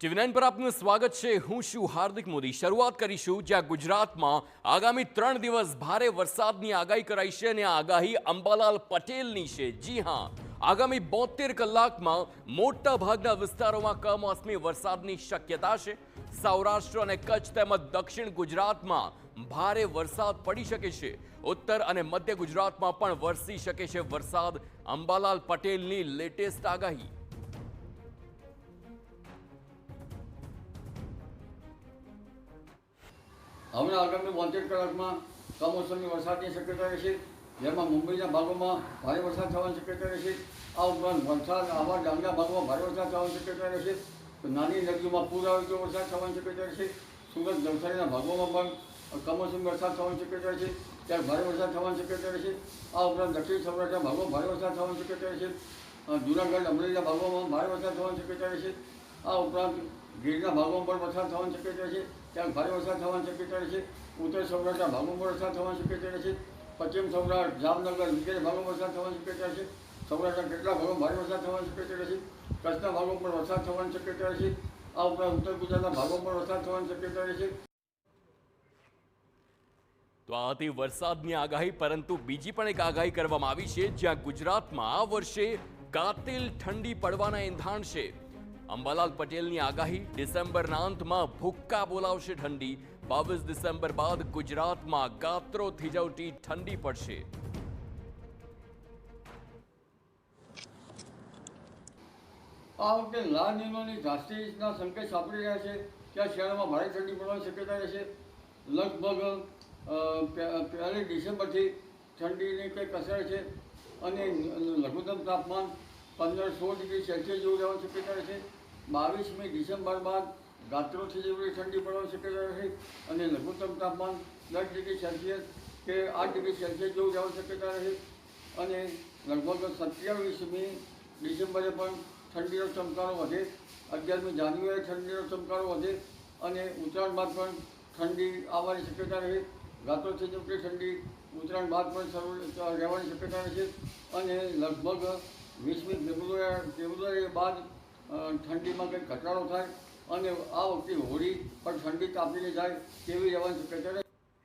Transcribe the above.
ટીવી9 પર આપનું સ્વાગત છે। હું છું હાર્દિક મોદી। શરૂઆત કરીશું જ્યાં ગુજરાતમાં આગામી 3 દિવસ ભારે વરસાદની આગાહી કરાઈ છે અને આ આગાહી અંબાલાલ પટેલની છે। જી હા, આગામી 72 કલાકમાં મોટા ભાગના વિસ્તારોમાં કમોસમી વરસાદની શક્યતા છે। સૌરાષ્ટ્ર અને કચ્છ તેમજ દક્ષિણ ગુજરાતમાં ભારે વરસાદ પડી શકે છે। ઉત્તર અને મધ્ય ગુજરાતમાં પણ વરસી શકે છે વરસાદ। અંબાલાલ પટેલની લેટેસ્ટ આગાહી। હમણાં આગામી 72 કલાકમાં કમોસમી વરસાદની શક્યતા રહેશે, જેમાં મુંબઈના ભાગોમાં ભારે વરસાદ થવાની શક્યતા રહેશે। આ ઉપરાંત વલસાડ, આહવા, ડાંગના ભાગોમાં ભારે વરસાદ થવાની શક્યતા રહેશે। તો નાની નદીઓમાં પૂર આવે તો વરસાદ થવાની શક્યતા રહેશે। સુરત, નવસારીના ભાગોમાં પણ કમોસમી વરસાદ થવાની શક્યતા રહેશે, ત્યારે ભારે વરસાદ થવાની શક્યતા રહેશે। આ ઉપરાંત દક્ષિણ સૌરાષ્ટ્રના ભાગોમાં ભારે વરસાદ થવાની શક્યતા રહેશે। જૂનાગઢ, અમરેલીના ભાગોમાં ભારે વરસાદ થવાની શક્યતા રહેશે। આ ઉપરાંત ગીરના ભાગોમાં પણ વરસાદ થવાની શક્યતા રહેશે, ત્યાં ભારે વરસાદ થવાની શક્યતા રહેશે। ઉત્તર સૌરાષ્ટ્રના ભાગોમાં વરસાદ થવાની શક્યતા રહેશે। પશ્ચિમ સૌરાષ્ટ્ર, જામનગર વગેરે ભાગોમાં વરસાદ થવાની શક્યતા રહેશે। સૌરાષ્ટ્રના કેટલાક ભાગોમાં ભારે વરસાદ થવાની શક્યતા રહેશે। કચ્છના ભાગોમાં પણ વરસાદ થવાની શક્યતા રહેશે। આ ઉપરાંત ઉત્તર ગુજરાતના ભાગોમાં પણ વરસાદ થવાની શક્યતા રહેશે। તો આ હતી વરસાદની આગાહી, પરંતુ બીજી પણ એક આગાહી કરવામાં આવી છે જ્યાં ગુજરાતમાં આ વર્ષે કાતિલ ઠંડી પડવાના એંધાણ છે। અંબાલાલ પટેલની આગાહી, ડિસેમ્બરના અંતમાં ભૂક્કા બોલાવશે ઠંડી। 22 ડિસેમ્બર બાદ ગુજરાતમાં ગાત્રો થીજવતી ઠંડી પડશે। આ વખતે લા નીનોની ધાસ્તીના સંકેત સાંપડી રહ્યા છે, ત્યાં શિયાળામાં ભારે ઠંડી પડવાની શક્યતા રહેશે। લગભગ 1 ડિસેમ્બરથી ઠંડીની કંઈક અસર છે અને લઘુત્તમ તાપમાન 15-16 ડિગ્રી સેલ્સિયસ જેવું રહેવાની શક્યતા રહેશે। 22મી ડિસેમ્બર બાદ ગાત્રોથી જેવી ઠંડી પડવાની શક્યતા રહેશે અને લઘુત્તમ તાપમાન 10 ડિગ્રી સેલ્સિયસ કે 8 ડિગ્રી સેલ્સિયસ જેવું રહેવાની શક્યતા રહેશે અને લગભગ 27મી ડિસેમ્બરે પણ ઠંડીનો ચમકારો વધે। 11મી જાન્યુઆરીએ ઠંડીનો ચમકારો વધે અને ઉત્તરાયણ બાદ પણ ઠંડી આવવાની શક્યતા રહે। ગાત્રોથી જેવી ઠંડી ઉત્તરાયણ બાદ પણ રહેવાની શક્યતા રહેશે અને લગભગ 20મી ફેબ્રુઆરી બાદ ઠંડીમાં કંઈક ઘટાડો થાય અને આ વખતે હોળી પણ ઠંડી તાપીને જાય તેવી રહેવાની શક્યતા રહેશે।